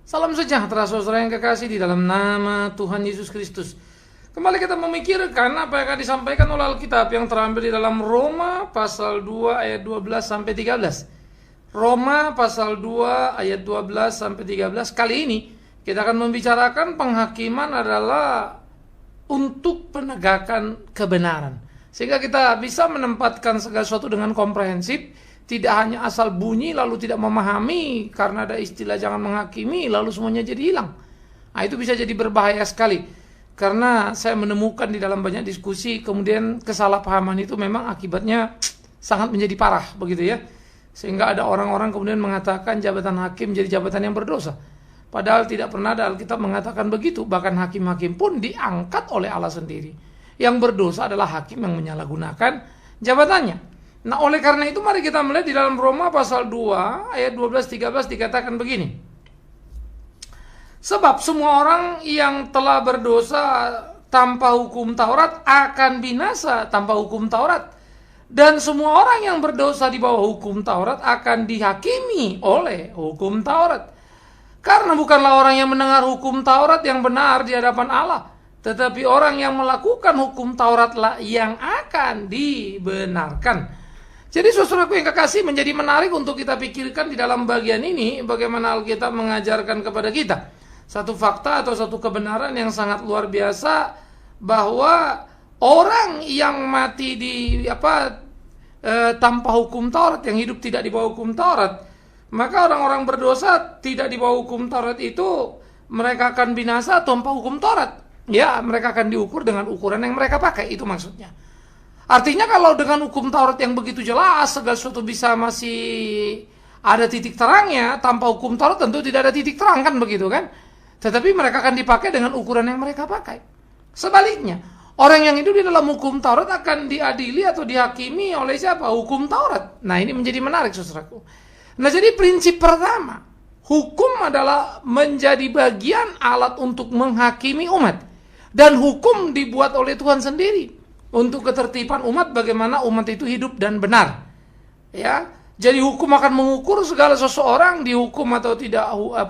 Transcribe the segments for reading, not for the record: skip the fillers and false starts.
Salam sejahtera saudara yang kekasih di dalam nama Tuhan Yesus Kristus. Kembali kita memikirkan apa yang akan disampaikan oleh Alkitab yang terambil di dalam Roma pasal 2 ayat 12 sampai 13. Roma pasal 2 ayat 12 sampai 13. Kali ini kita akan membicarakan penghakiman adalah untuk penegakan kebenaran. Sehingga kita bisa menempatkan segala sesuatu dengan komprehensif, tidak hanya asal bunyi lalu tidak memahami karena ada istilah jangan menghakimi lalu semuanya jadi hilang. Nah, itu bisa jadi berbahaya sekali. Karena saya menemukan di dalam banyak diskusi kemudian kesalahpahaman itu memang akibatnya sangat menjadi parah begitu ya. Sehingga ada orang-orang kemudian mengatakan jabatan hakim jadi jabatan yang berdosa. Padahal tidak pernah ada Alkitab mengatakan begitu. Bahkan hakim-hakim pun diangkat oleh Allah sendiri. Yang berdosa adalah hakim yang menyalahgunakan jabatannya. Nah, oleh karena itu mari kita melihat di dalam Roma pasal 2 ayat 12-13 dikatakan begini. Sebab semua orang yang telah berdosa tanpa hukum Taurat akan binasa tanpa hukum Taurat. Dan semua orang yang berdosa di bawah hukum Taurat akan dihakimi oleh hukum Taurat. Karena bukanlah orang yang mendengar hukum Taurat yang benar di hadapan Allah, tetapi orang yang melakukan hukum Tauratlah yang akan dibenarkan. Jadi saudaraku yang kekasih, menjadi menarik untuk kita pikirkan di dalam bagian ini bagaimana Alkitab mengajarkan kepada kita satu fakta atau satu kebenaran yang sangat luar biasa, bahwa orang yang mati tanpa hukum Taurat, yang hidup tidak di bawah hukum Taurat, maka orang-orang berdosa tidak di bawah hukum Taurat itu mereka akan binasa tanpa hukum Taurat. Ya, mereka akan diukur dengan ukuran yang mereka pakai, itu maksudnya. Artinya kalau dengan hukum Taurat yang begitu jelas segala sesuatu bisa masih ada titik terangnya, tanpa hukum Taurat tentu tidak ada titik terang, kan begitu kan? Tetapi mereka akan dipakai dengan ukuran yang mereka pakai. Sebaliknya, orang yang hidup di dalam hukum Taurat akan diadili atau dihakimi oleh siapa? Hukum Taurat. Nah, ini menjadi menarik saudaraku. Nah, jadi prinsip pertama, hukum adalah menjadi bagian alat untuk menghakimi umat. Dan hukum dibuat oleh Tuhan sendiri untuk ketertiban umat, bagaimana umat itu hidup dan benar. Ya, jadi hukum akan mengukur segala seseorang dihukum atau tidak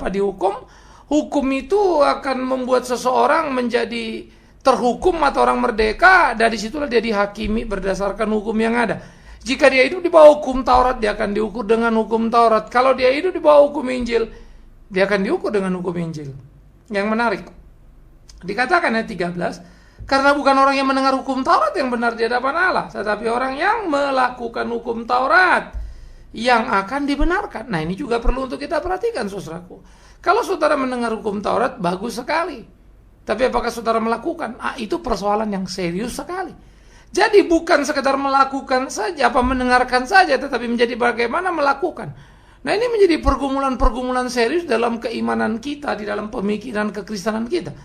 dihukum. Hukum itu akan membuat seseorang menjadi terhukum atau orang merdeka. Dari situlah dia dihakimi berdasarkan hukum yang ada. Jika dia hidup di bawah hukum Taurat, dia akan diukur dengan hukum Taurat. Kalau dia hidup di bawah hukum Injil, dia akan diukur dengan hukum Injil. Yang menarik, dikatakan ayat 13, karena bukan orang yang mendengar hukum Taurat yang benar di hadapan Allah, tetapi orang yang melakukan hukum Taurat yang akan dibenarkan. Nah, ini juga perlu untuk kita perhatikan saudaraku. Kalau saudara mendengar hukum Taurat, bagus sekali. Tapi apakah saudara melakukan? Itu persoalan yang serius sekali. Jadi bukan sekedar melakukan saja, mendengarkan saja, tetapi menjadi bagaimana melakukan. Nah, ini menjadi pergumulan-pergumulan serius dalam keimanan kita, di dalam pemikiran kekristenan kita.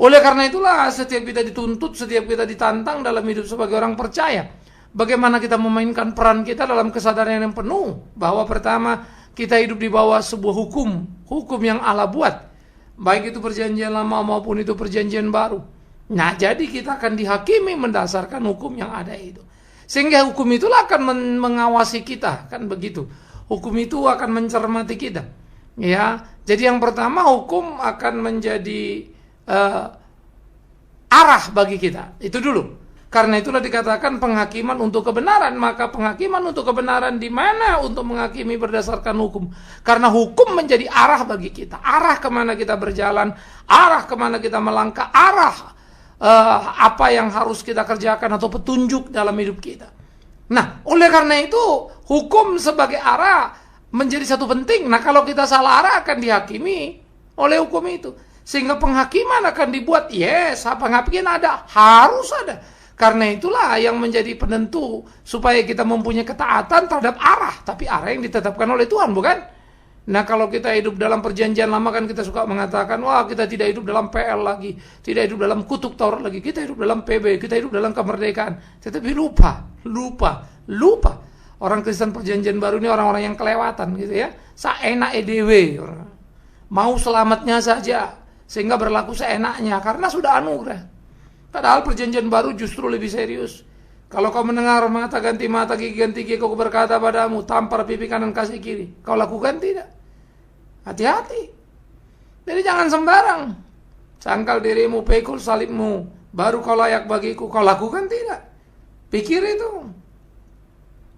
Oleh karena itulah setiap kita dituntut, setiap kita ditantang dalam hidup sebagai orang percaya. Bagaimana kita memainkan peran kita dalam kesadaran yang penuh. Bahwa pertama, kita hidup di bawah sebuah hukum yang Allah buat. Baik itu perjanjian lama maupun itu perjanjian baru. Nah, jadi kita akan dihakimi mendasarkan hukum yang ada itu. Sehingga hukum itulah akan mengawasi kita, kan begitu. Hukum itu akan mencermati kita. Ya, jadi yang pertama, hukum akan menjadi arah bagi kita. Itu dulu. Karena itulah dikatakan penghakiman untuk kebenaran. Maka penghakiman untuk kebenaran di mana untuk menghakimi berdasarkan hukum? Karena hukum menjadi arah bagi kita. Arah kemana kita berjalan, arah kemana kita melangkah, arah apa yang harus kita kerjakan atau petunjuk dalam hidup kita. Nah, oleh karena itu hukum sebagai arah menjadi satu penting. Nah, kalau kita salah arah akan dihakimi oleh hukum itu. Sehingga penghakiman akan dibuat. Yes, penghakiman ada, harus ada. Karena itulah yang menjadi penentu supaya kita mempunyai ketaatan terhadap arah. Tapi arah yang ditetapkan oleh Tuhan, bukan? Nah, kalau kita hidup dalam perjanjian lama kan kita suka mengatakan, wah, kita tidak hidup dalam PL lagi, tidak hidup dalam kutuk Taurat lagi, kita hidup dalam PB, kita hidup dalam kemerdekaan. Tetapi lupa. Orang Kristen perjanjian baru ini orang-orang yang kelewatan gitu ya. Saenak EDW. Mau selamatnya saja. Sehingga berlaku seenaknya karena sudah anugerah. Padahal perjanjian baru justru lebih serius. Kalau kau mendengar mata ganti mata, gigi ganti gigi, kau berkata padamu, tampar pipi kanan kasih kiri, kau lakukan tidak? Hati-hati. Jadi jangan sembarang. Sangkal dirimu, pikul salibmu, baru kau layak bagiku. Kau lakukan tidak. Pikir itu.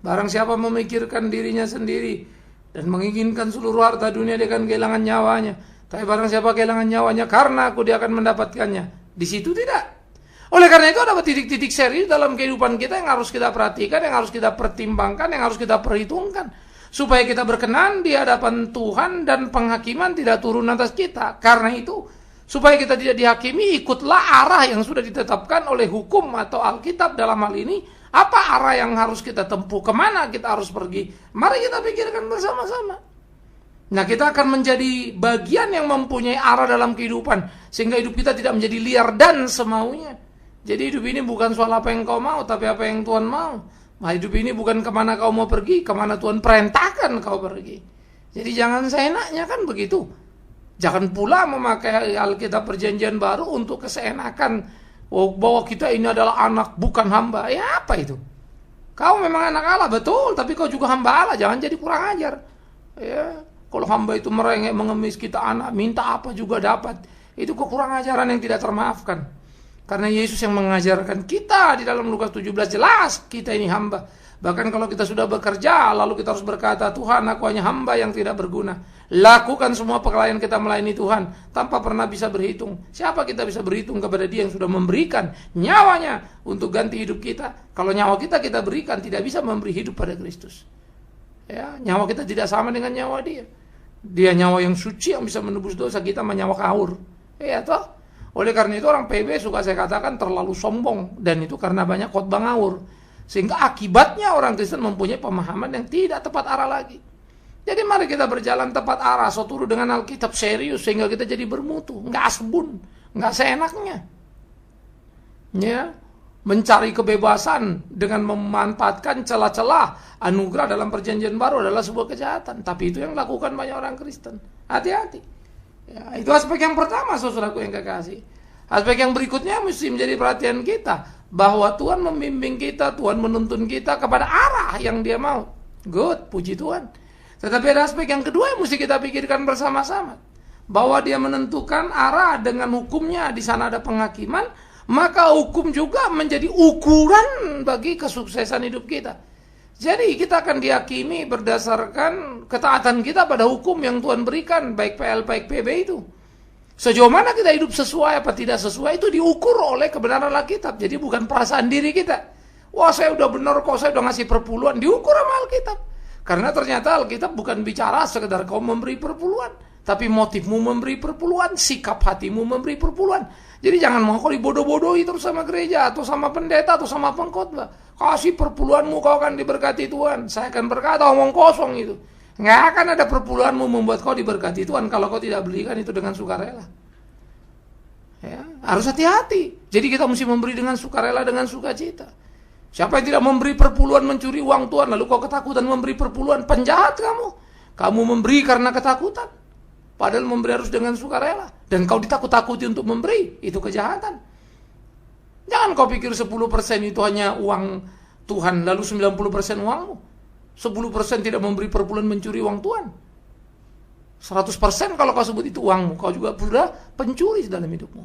Barang siapa memikirkan dirinya sendiri dan menginginkan seluruh harta dunia, dia akan kehilangan nyawanya. Tapi barang siapa kehilangan nyawanya karena aku, dia akan mendapatkannya. Di situ tidak. Oleh karena itu ada titik-titik serius dalam kehidupan kita yang harus kita perhatikan, yang harus kita pertimbangkan, yang harus kita perhitungkan. Supaya kita berkenan di hadapan Tuhan dan penghakiman tidak turun atas kita. Karena itu, supaya kita tidak dihakimi, ikutlah arah yang sudah ditetapkan oleh hukum atau Alkitab dalam hal ini. Apa arah yang harus kita tempuh? Kemana kita harus pergi? Mari kita pikirkan bersama-sama. Nah, kita akan menjadi bagian yang mempunyai arah dalam kehidupan. Sehingga hidup kita tidak menjadi liar dan semaunya. Jadi hidup ini bukan soal apa yang kau mau, tapi apa yang Tuhan mau. Nah, hidup ini bukan kemana kau mau pergi, kemana Tuhan perintahkan kau pergi. Jadi jangan seenaknya, kan begitu. Jangan pula memakai Alkitab Perjanjian Baru untuk keseenakan. Bahwa kita ini adalah anak, bukan hamba. Ya apa itu? Kau memang anak Allah, betul. Tapi kau juga hamba Allah, jangan jadi kurang ajar. Ya, kalau hamba itu merengek mengemis, kita anak, minta apa juga dapat. Itu kekurang ajaran yang tidak termaafkan. Karena Yesus yang mengajarkan kita di dalam Lukas 17 jelas kita ini hamba. Bahkan kalau kita sudah bekerja, lalu kita harus berkata, Tuhan, aku hanya hamba yang tidak berguna. Lakukan semua pekerjaan kita melayani Tuhan tanpa pernah bisa berhitung. Siapa kita bisa berhitung kepada Dia yang sudah memberikan nyawanya untuk ganti hidup kita? Kalau nyawa kita berikan, tidak bisa memberi hidup pada Kristus. Ya, nyawa kita tidak sama dengan nyawa Dia. Dia nyawa yang suci yang bisa menebus dosa, kita menyawa kaur. Ya toh? Oleh karena itu orang PB suka saya katakan terlalu sombong, dan itu karena banyak khotbah ngawur. Sehingga akibatnya orang Kristen mempunyai pemahaman yang tidak tepat arah lagi. Jadi mari kita berjalan tepat arah, soturu dengan Alkitab serius sehingga kita jadi bermutu, nggak asbun, nggak seenaknya. Ya, mencari kebebasan dengan memanfaatkan celah-celah anugerah dalam Perjanjian Baru adalah sebuah kejahatan. Tapi itu yang dilakukan banyak orang Kristen. Hati-hati. Ya, itu aspek yang pertama, saudaraku yang kekasih. Aspek yang berikutnya mesti menjadi perhatian kita, bahwa Tuhan membimbing kita, Tuhan menuntun kita kepada arah yang Dia mau. Good, puji Tuhan. Tetapi ada aspek yang kedua yang mesti kita pikirkan bersama-sama, bahwa Dia menentukan arah dengan hukumnya. Di sana ada penghakiman, maka hukum juga menjadi ukuran bagi kesuksesan hidup kita. Jadi kita akan dihakimi berdasarkan ketaatan kita pada hukum yang Tuhan berikan, baik PL baik PB itu. Sejauh mana kita hidup sesuai apa tidak sesuai itu diukur oleh kebenaran Alkitab. Jadi bukan perasaan diri kita. Wah, saya udah benar kok, saya udah ngasih perpuluhan, diukur sama Alkitab. Karena ternyata Alkitab bukan bicara sekedar kau memberi perpuluhan, tapi motifmu memberi perpuluhan, sikap hatimu memberi perpuluhan. Jadi jangan mau kau dibodoh-bodohi terus sama gereja atau sama pendeta atau sama pengkhotbah. Kasih perpuluhanmu, kau akan diberkati Tuhan. Saya akan berkata omong kosong itu. Nggak akan ada perpuluhanmu membuat kau diberkati Tuhan kalau kau tidak belikan itu dengan sukarela. Ya, harus hati-hati. Jadi kita mesti memberi dengan sukarela, dengan sukacita. Siapa yang tidak memberi perpuluhan mencuri uang Tuhan, lalu kau ketakutan memberi perpuluhan, penjahat kamu. Kamu memberi karena ketakutan. Padahal memberi harus dengan sukarela. Dan kau ditakut-takuti untuk memberi, itu kejahatan. Jangan kau pikir 10% itu hanya uang Tuhan, lalu 90% uangmu. 10% tidak memberi perpuluhan mencuri uang Tuhan. 100% kalau kau sebut itu uangmu, kau juga sudah pencuri dalam hidupmu.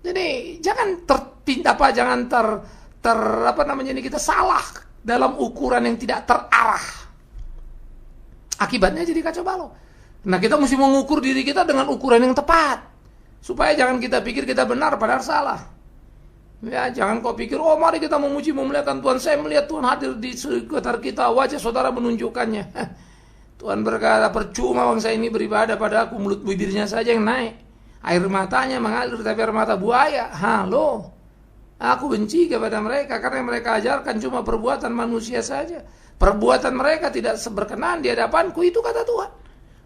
Jadi jangan kita salah dalam ukuran yang tidak terarah. Akibatnya jadi kacau balau. Nah, kita mesti mengukur diri kita dengan ukuran yang tepat. Supaya jangan kita pikir kita benar padahal salah. Ya, jangan kau pikir, oh mari kita memuji memuliakan Tuhan. Saya melihat Tuhan hadir di sekitar kita, wajah saudara menunjukkannya. Tuhan berkata, percuma bangsa ini beribadah pada aku, mulut bibirnya saja yang naik. Air matanya mengalir tapi air mata buaya. Halo. Aku benci kepada mereka karena yang mereka ajarkan cuma perbuatan manusia saja. Perbuatan mereka tidak berkenan di hadapanku, itu kata Tuhan.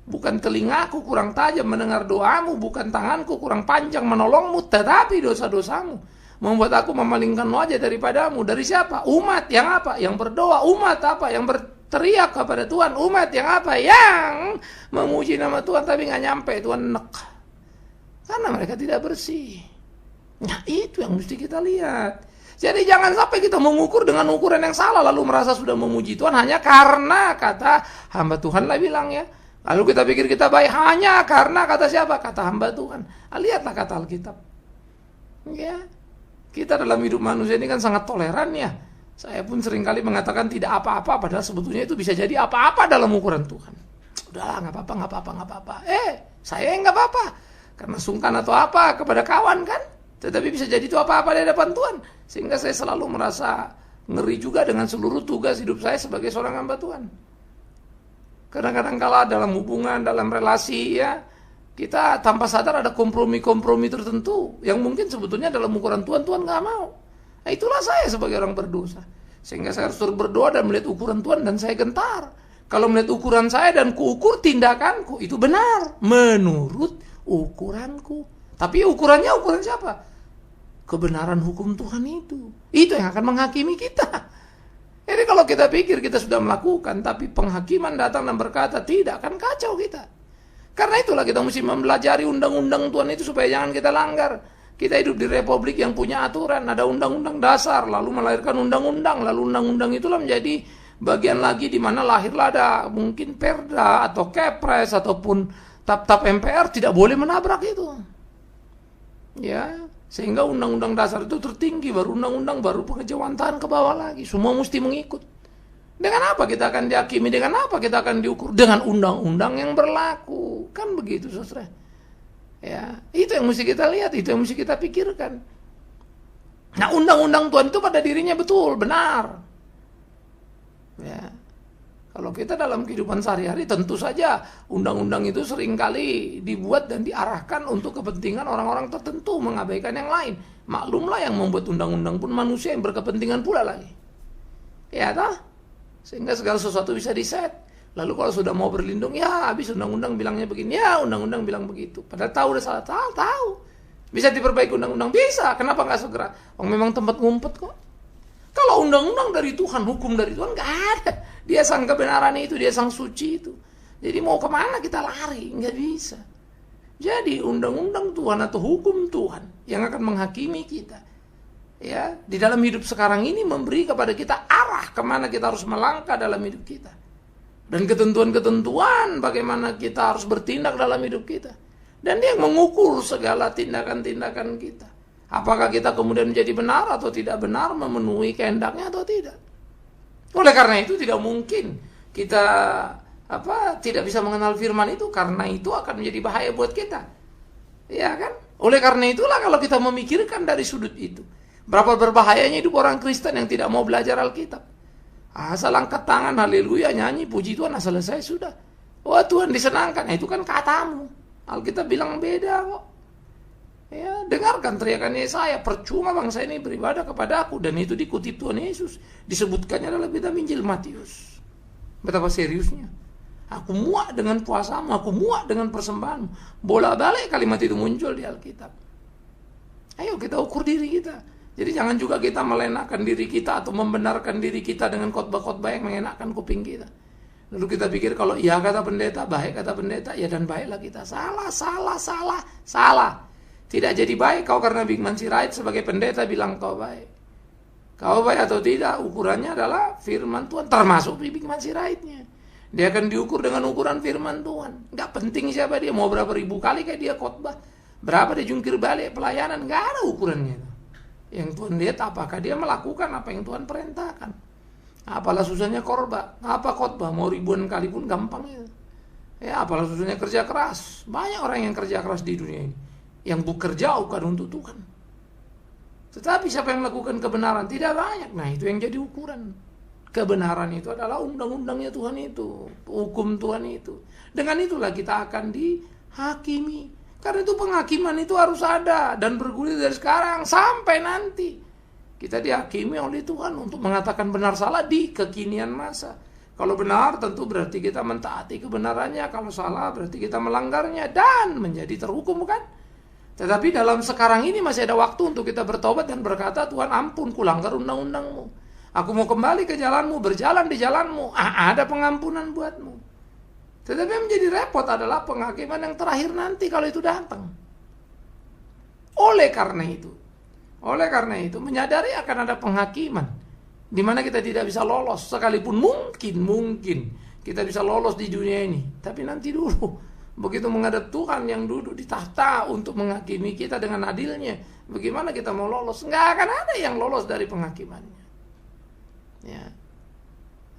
Bukan telingaku kurang tajam mendengar doamu, bukan tanganku kurang panjang menolongmu, tetapi dosa-dosamu membuat aku memalingkan wajah daripadamu. Dari siapa? Umat yang apa? Yang berdoa. Umat apa? Yang berteriak kepada Tuhan. Umat yang apa? Yang memuji nama Tuhan tapi gak nyampe. Tuhan nek. Karena mereka tidak bersih. Nah, itu yang mesti kita lihat. Jadi jangan sampai kita mengukur dengan ukuran yang salah lalu merasa sudah memuji Tuhan hanya karena kata hamba Tuhan lah bilang ya, Lalu kita pikir kita baik hanya karena kata siapa? Kata hamba Tuhan. Lihatlah kata Alkitab. Ya, kita dalam hidup manusia ini kan sangat toleran ya. Saya pun seringkali mengatakan tidak apa-apa, padahal sebetulnya itu bisa jadi apa-apa dalam ukuran Tuhan. Udahlah, nggak apa-apa. Saya nggak apa-apa. Karena sungkan atau apa kepada kawan kan. Tetapi bisa jadi itu apa-apa di hadapan Tuhan. Sehingga saya selalu merasa ngeri juga dengan seluruh tugas hidup saya sebagai seorang hamba Tuhan. Kadang-kadang kala dalam hubungan, dalam relasi ya, kita tanpa sadar ada kompromi-kompromi tertentu yang mungkin sebetulnya dalam ukuran Tuhan nggak mau. Nah, itulah saya sebagai orang berdosa. Sehingga saya harus terus berdoa dan melihat ukuran Tuhan dan saya gentar. Kalau melihat ukuran saya dan kuukur tindakanku itu benar menurut ukuranku. Tapi ukurannya ukuran siapa? Kebenaran hukum Tuhan itu. Itu yang akan menghakimi kita. Jadi kalau kita pikir kita sudah melakukan, tapi penghakiman datang dan berkata tidak, kan kacau kita. Karena itulah kita mesti mempelajari undang-undang Tuhan itu supaya jangan kita langgar. Kita hidup di republik yang punya aturan, ada undang-undang dasar, lalu melahirkan undang-undang, lalu undang-undang itulah menjadi bagian lagi di mana lahirlah ada mungkin perda atau kepres ataupun tap-tap MPR tidak boleh menabrak itu. Ya, sehingga undang-undang dasar itu tertinggi, baru undang-undang, baru pengejawantahan ke bawah lagi. Semua mesti mengikut. Dengan apa kita akan dihakimi? Dengan apa kita akan diukur? Dengan undang-undang yang berlaku. Kan begitu, saudara. Ya, itu yang mesti kita lihat, itu yang mesti kita pikirkan. Nah, undang-undang Tuhan itu pada dirinya betul, benar. Ya. Kalau kita dalam kehidupan sehari-hari tentu saja undang-undang itu seringkali dibuat dan diarahkan untuk kepentingan orang-orang tertentu, mengabaikan yang lain. Maklumlah yang membuat undang-undang pun manusia yang berkepentingan pula lagi. Ya toh? Sehingga segala sesuatu bisa diset. Lalu kalau sudah mau berlindung, ya habis undang-undang bilangnya begini, ya undang-undang bilang begitu. Padahal tahu udah salah, tahu. Bisa diperbaiki undang-undang, bisa. Kenapa nggak segera? Memang tempat ngumpet kok. Kalau undang-undang dari Tuhan, hukum dari Tuhan nggak ada. Dia sang kebenaran itu, dia sang suci itu. Jadi mau kemana kita lari? Nggak bisa. Jadi undang-undang Tuhan atau hukum Tuhan yang akan menghakimi kita. Ya, di dalam hidup sekarang ini memberi kepada kita arah kemana kita harus melangkah dalam hidup kita. Dan ketentuan-ketentuan bagaimana kita harus bertindak dalam hidup kita. Dan dia mengukur segala tindakan-tindakan kita. Apakah kita kemudian menjadi benar atau tidak benar, memenuhi kehendaknya atau tidak. Oleh karena itu tidak mungkin kita tidak bisa mengenal firman itu, karena itu akan menjadi bahaya buat kita. Ya kan? Oleh karena itulah kalau kita memikirkan dari sudut itu, berapa berbahayanya hidup orang Kristen yang tidak mau belajar Alkitab. Asal angkat tangan, haleluya, nyanyi, puji Tuhan, selesai sudah. Wah, Tuhan disenangkan. Nah, itu kan katamu. Alkitab bilang beda kok. Ya, dengarkan teriakan Yesaya, percuma bangsa ini beribadah kepada aku, dan itu dikutip Tuhan Yesus. Disebutkannya dalam kitab Injil Matius. Betapa seriusnya. Aku muak dengan puasamu, aku muak dengan persembahanmu. Bolak-balik kalimat itu muncul di Alkitab. Ayo kita ukur diri kita. Jadi jangan juga kita melenakan diri kita atau membenarkan diri kita dengan khotbah-khotbah yang mengenakan kuping kita. Lalu kita pikir kalau iya kata pendeta, baik kata pendeta, ya dan baiklah kita. Salah. Tidak jadi baik kau karena Big Man Sirait sebagai pendeta bilang kau baik. Kau baik atau tidak, ukurannya adalah firman Tuhan, termasuk Big Man Sirait-nya. Dia akan diukur dengan ukuran firman Tuhan. Gak penting siapa dia, mau berapa ribu kali kayak dia khotbah, berapa dia jungkir balik pelayanan, gak ada ukurannya. Yang Tuhan lihat apakah dia melakukan apa yang Tuhan perintahkan. Apalah susahnya khotbah, mau ribuan kali pun gampang ya. Ya, apalah susahnya kerja keras. Banyak orang yang kerja keras di dunia ini yang bekerja bukan untuk Tuhan. Tetapi siapa yang melakukan kebenaran? Tidak banyak. Nah, itu yang jadi ukuran. Kebenaran itu adalah undang-undangnya Tuhan itu, hukum Tuhan itu. Dengan itulah kita akan dihakimi. Karena itu penghakiman itu harus ada dan bergulir dari sekarang sampai nanti. Kita dihakimi oleh Tuhan untuk mengatakan benar salah di kekinian masa. Kalau benar tentu berarti kita mentaati kebenarannya, kalau salah berarti kita melanggarnya dan menjadi terhukum, bukan? Tetapi dalam sekarang ini masih ada waktu untuk kita bertobat dan berkata, Tuhan ampun, kulanggar undang-undang-Mu. Aku mau kembali ke jalan-Mu, berjalan di jalan-Mu. Ada pengampunan buat-Mu. Tetapi yang menjadi repot adalah penghakiman yang terakhir nanti kalau itu datang. Oleh karena itu menyadari akan ada penghakiman di mana kita tidak bisa lolos, sekalipun mungkin kita bisa lolos di dunia ini. Tapi nanti dulu, begitu menghadap Tuhan yang duduk di tahta untuk menghakimi kita dengan adilnya, bagaimana kita mau lolos? Nggak akan ada yang lolos dari penghakimannya. Ya.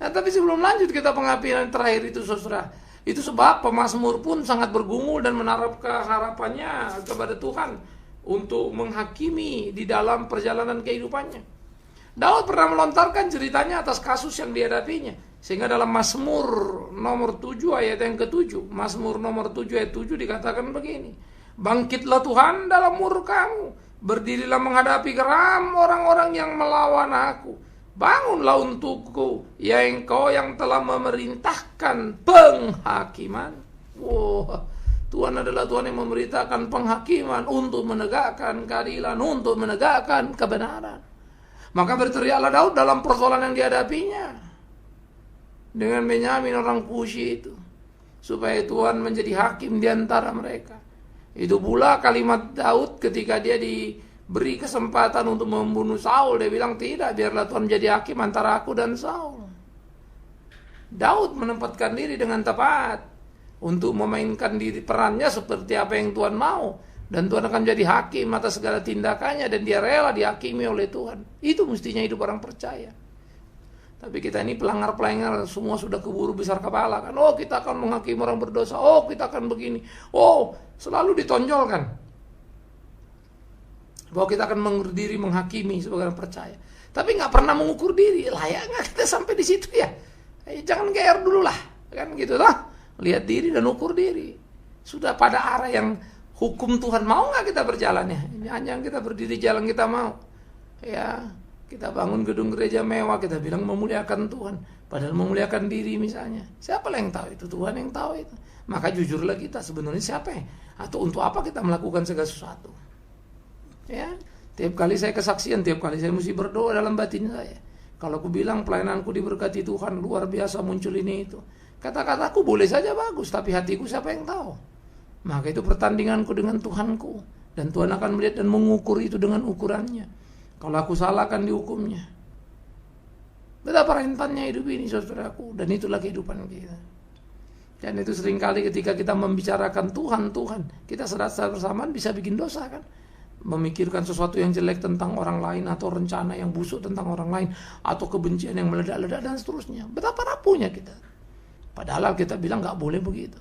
Nah, tapi sebelum lanjut kita penghakiman terakhir itu, saudara, itu sebab pemazmur pun sangat bergumul dan menaruh harapannya kepada Tuhan untuk menghakimi di dalam perjalanan kehidupannya. Daud pernah melontarkan ceritanya atas kasus yang dihadapinya, sehingga dalam Mazmur nomor 7 ayat yang ke-7, Mazmur nomor 7 ayat 7 dikatakan begini: bangkitlah Tuhan dalam murka-Mu, berdirilah menghadapi geram orang-orang yang melawan aku. Bangunlah untukku, ya Engkau yang telah memerintahkan penghakiman. Wow, Tuhan adalah Tuhan yang memerintahkan penghakiman untuk menegakkan keadilan, untuk menegakkan kebenaran. Maka berteriaklah Daud dalam persoalan yang dihadapinya dengan Benyamin orang Kushi itu, supaya Tuhan menjadi hakim di antara mereka. Itu pula kalimat Daud ketika dia diberi kesempatan untuk membunuh Saul. Dia bilang, tidak, biarlah Tuhan menjadi hakim antara aku dan Saul. Daud menempatkan diri dengan tepat untuk memainkan diri perannya seperti apa yang Tuhan mau. Dan Tuhan akan menjadi hakim atas segala tindakannya, dan dia rela dihakimi oleh Tuhan. Itu mestinya hidup orang percaya. Tapi kita ini pelanggar-pelanggar, semua sudah keburu besar kepala kan. Oh, kita akan menghakimi orang berdosa. Oh, kita akan begini. Oh, selalu ditonjolkan bahwa kita akan mengukur diri menghakimi sebagai orang percaya. Tapi nggak pernah mengukur diri. Layak nggak kita sampai di situ ya? Jangan GR dulu lah, kan gitu lah. Lihat diri dan ukur diri. Sudah pada arah yang hukum Tuhan, mau nggak kita berjalan ya? Jangan kita berdiri jalan kita mau. Ya, kita bangun gedung gereja mewah, kita bilang memuliakan Tuhan, padahal memuliakan diri misalnya. Siapa yang tahu itu? Tuhan yang tahu itu. Maka jujurlah kita, sebenarnya siapa ya? Atau untuk apa kita melakukan segala sesuatu? Ya, tiap kali saya kesaksian, tiap kali saya mesti berdoa dalam batin saya. Kalau aku bilang pelayananku diberkati Tuhan, luar biasa muncul ini itu. Kata-kataku boleh saja bagus, tapi hatiku siapa yang tahu? Maka itu pertandinganku dengan Tuhanku, dan Tuhan akan melihat dan mengukur itu dengan ukurannya. Kalau aku salah akan dihukumnya. Betapa rentannya hidup ini, saudaraku, dan itulah kehidupan kita. Dan itu seringkali ketika kita membicarakan Tuhan, kita sadar bersamaan bisa bikin dosa kan? Memikirkan sesuatu yang jelek tentang orang lain, atau rencana yang busuk tentang orang lain, atau kebencian yang meledak-ledak dan seterusnya. Betapa rapuhnya kita. Padahal kita bilang gak boleh begitu.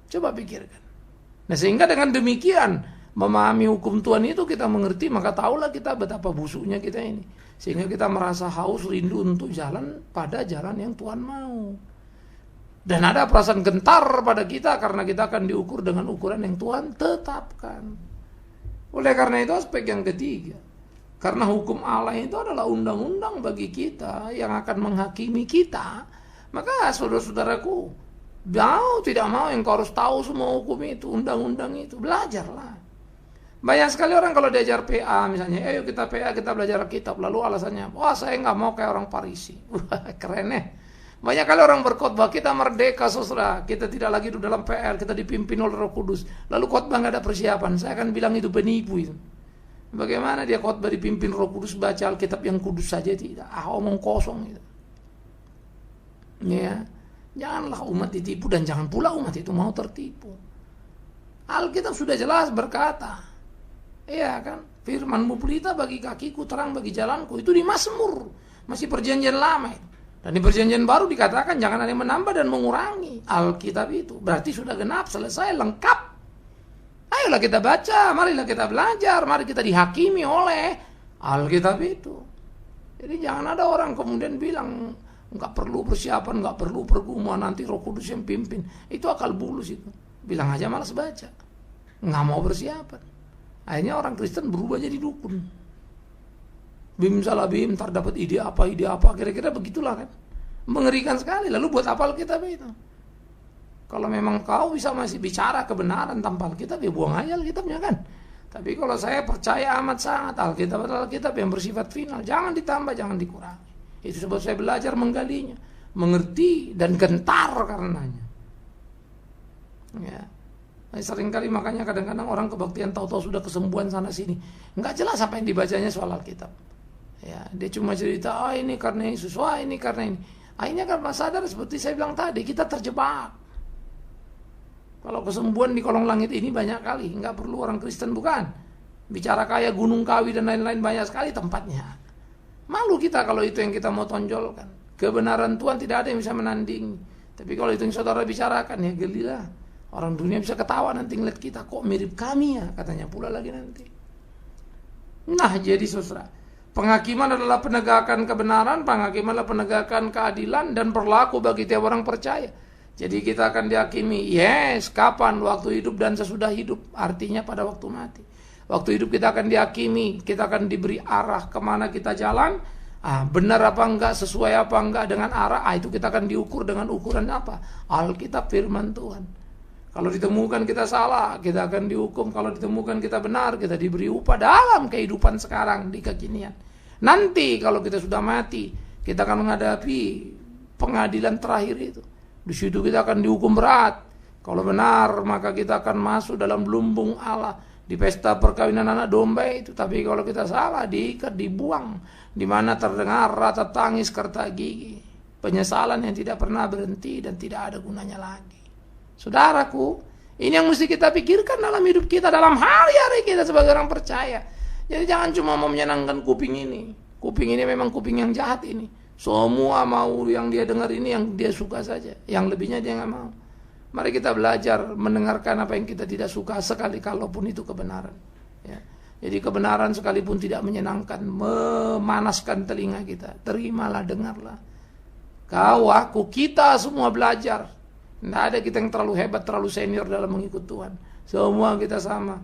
Coba pikirkan. Nah, sehingga dengan demikian memahami hukum Tuhan itu kita mengerti, maka tahulah kita betapa busuknya kita ini. Sehingga kita merasa haus, rindu untuk jalan pada jalan yang Tuhan mau. Dan ada perasaan gentar pada kita karena kita akan diukur dengan ukuran yang Tuhan tetapkan. Oleh karena itu aspek yang ketiga, karena hukum Allah itu adalah undang-undang bagi kita yang akan menghakimi kita, maka saudara-saudaraku, mau tidak mau engkau harus tahu semua hukum itu, undang-undang itu. Belajarlah. Banyak sekali orang kalau diajar PA misalnya, ayo kita PA, kita belajar kitab, lalu alasannya, wah saya nggak mau kayak orang Parisi. Wah, keren ya. Banyak kali orang berkhotbah, kita merdeka saudara, kita tidak lagi duduk dalam PR, kita dipimpin oleh Roh Kudus. Lalu khotbah nggak ada persiapan, saya akan bilang itu penipu itu. Bagaimana dia khotbah dipimpin Roh Kudus, baca Alkitab yang kudus saja tidak, omong kosong itu. Ya. Janganlah umat ditipu, dan jangan pula umat itu mau tertipu. Alkitab sudah jelas berkata, iya kan, firman-Mu pelita bagi kakiku, terang bagi jalanku. Itu di Mazmur, masih perjanjian lama. Dan di perjanjian baru dikatakan jangan ada yang menambah dan mengurangi Alkitab itu. Berarti sudah genap, selesai, lengkap. Ayolah kita baca, marilah kita belajar, mari kita dihakimi oleh Alkitab itu. Jadi jangan ada orang kemudian bilang nggak perlu persiapan, nggak perlu pergumulan, nanti Roh Kudus yang pimpin. Itu akal bulus itu. Bilang aja malas baca, nggak mau persiapan. Akhirnya orang Kristen berubah jadi dukun. Bim salah bim, ntar dapat ide apa, kira-kira begitulah kan. Mengerikan sekali. Lalu buat apa Alkitab itu? Kalau memang kau bisa masih bicara kebenaran tanpa Alkitab, ya buang aja Alkitabnya kan. Tapi kalau saya percaya amat sangat Alkitab adalah Alkitab yang bersifat final, jangan ditambah, jangan dikurangi. Itu sebab saya belajar menggalinya, mengerti dan gentar karenanya. Ya. Seringkali makanya kadang-kadang orang kebaktian tahu-tahu sudah kesembuhan sana sini, nggak jelas apa yang dibacanya soal Alkitab. Ya, dia cuma cerita, ini karena Yesus, ini karena ini. Akhirnya karena sadar seperti saya bilang tadi, kita terjebak. Kalau kesembuhan di kolong langit ini banyak kali, nggak perlu orang Kristen bukan. Bicara kaya Gunung Kawi dan lain-lain banyak sekali tempatnya. Malu kita kalau itu yang kita mau tonjolkan. Kebenaran Tuhan tidak ada yang bisa menandingi. Tapi kalau itu yang saudara bicarakan, ya gelilah. Orang dunia bisa ketawa nanti ngeliat kita, kok mirip kami ya, katanya pula lagi nanti. Nah, jadi saudara, penghakiman adalah penegakan kebenaran, penghakiman adalah penegakan keadilan dan berlaku bagi tiap orang percaya. Jadi kita akan dihakimi, yes, kapan? Waktu hidup dan sesudah hidup, artinya pada waktu mati. Waktu hidup kita akan dihakimi, kita akan diberi arah kemana kita jalan. Benar apa enggak, sesuai apa enggak dengan arah, itu kita akan diukur dengan ukuran apa? Alkitab, firman Tuhan. Kalau ditemukan kita salah, kita akan dihukum. Kalau ditemukan kita benar, kita diberi upah dalam kehidupan sekarang di kekinian. Nanti kalau kita sudah mati, kita akan menghadapi pengadilan terakhir itu. Di situ kita akan dihukum berat. Kalau benar, maka kita akan masuk dalam lumbung Allah di pesta perkawinan anak domba itu. Tapi kalau kita salah, diikat, dibuang, di mana terdengar rata tangis serta gigi, penyesalan yang tidak pernah berhenti dan tidak ada gunanya lagi. Saudaraku, ini yang mesti kita pikirkan dalam hidup kita, dalam hari-hari kita sebagai orang percaya. Jadi jangan cuma mau menyenangkan kuping ini. Kuping ini memang kuping yang jahat ini. Semua mau yang dia dengar ini yang dia suka saja. Yang lebihnya dia nggak mau. Mari kita belajar mendengarkan apa yang kita tidak suka, sekali kalaupun itu kebenaran. Ya. Jadi kebenaran sekalipun tidak menyenangkan, memanaskan telinga kita, terimalah, dengarlah. Kau, aku, kita semua belajar. Tidak ada kita yang terlalu hebat, terlalu senior dalam mengikut Tuhan. Semua kita sama.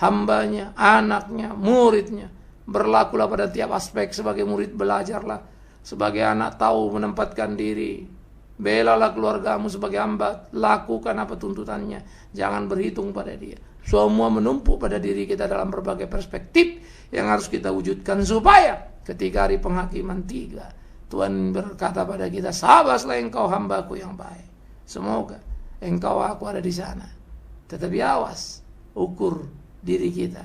Hambanya, anaknya, muridnya. Berlakulah pada tiap aspek. Sebagai murid belajarlah. Sebagai anak tahu menempatkan diri. Belalah keluargamu sebagai hamba. Lakukan apa tuntutannya. Jangan berhitung pada dia. Semua menumpuk pada diri kita dalam berbagai perspektif yang harus kita wujudkan. Supaya ketika hari penghakiman tiba, Tuhan berkata pada kita, sabarlah engkau hambaku yang baik. Semoga engkau aku ada di sana. Tetapi awas, ukur diri kita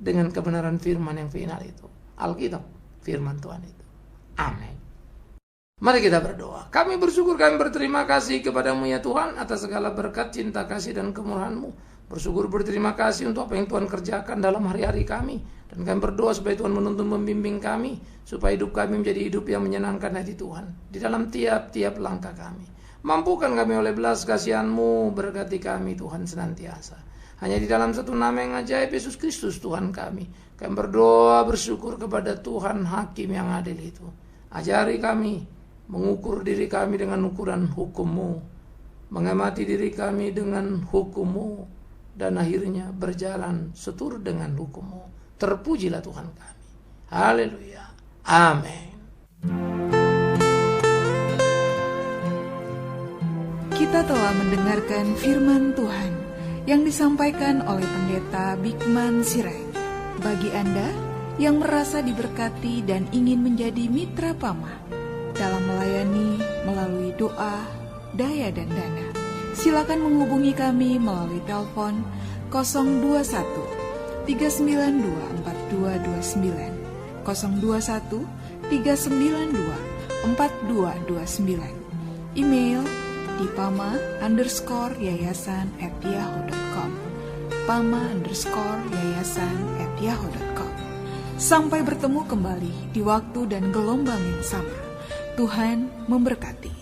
dengan kebenaran firman yang final itu. Alkitab, firman Tuhan itu. Amin. Mari kita berdoa. Kami bersyukur, kami berterima kasih kepadamu ya Tuhan atas segala berkat, cinta kasih dan kemurahan-Mu. Bersyukur, berterima kasih untuk apa yang Tuhan kerjakan dalam hari-hari kami. Dan kami berdoa supaya Tuhan menuntun membimbing kami, supaya hidup kami menjadi hidup yang menyenangkan hati Tuhan di dalam tiap-tiap langkah kami. Mampukan kami oleh belas kasihan-Mu, berkati kami Tuhan senantiasa. Hanya di dalam satu nama yang ajaib, Yesus Kristus Tuhan kami. Kami berdoa bersyukur kepada Tuhan Hakim yang adil itu. Ajari kami mengukur diri kami dengan ukuran hukum-Mu, mengamati diri kami dengan hukum-Mu, dan akhirnya berjalan seturut dengan hukum-Mu. Terpujilah Tuhan kami. Haleluya. Amin. Kita telah mendengarkan firman Tuhan yang disampaikan oleh Pendeta Bigman Sirait. Bagi Anda yang merasa diberkati dan ingin menjadi mitra Pama dalam melayani melalui doa, daya dan dana, silakan menghubungi kami melalui telepon 021 392 4229, 021 392 4229. Email di pama_yayasan@yahoo.com, pama_yayasan@yahoo.com. Sampai bertemu kembali di waktu dan gelombang yang sama. Tuhan memberkati.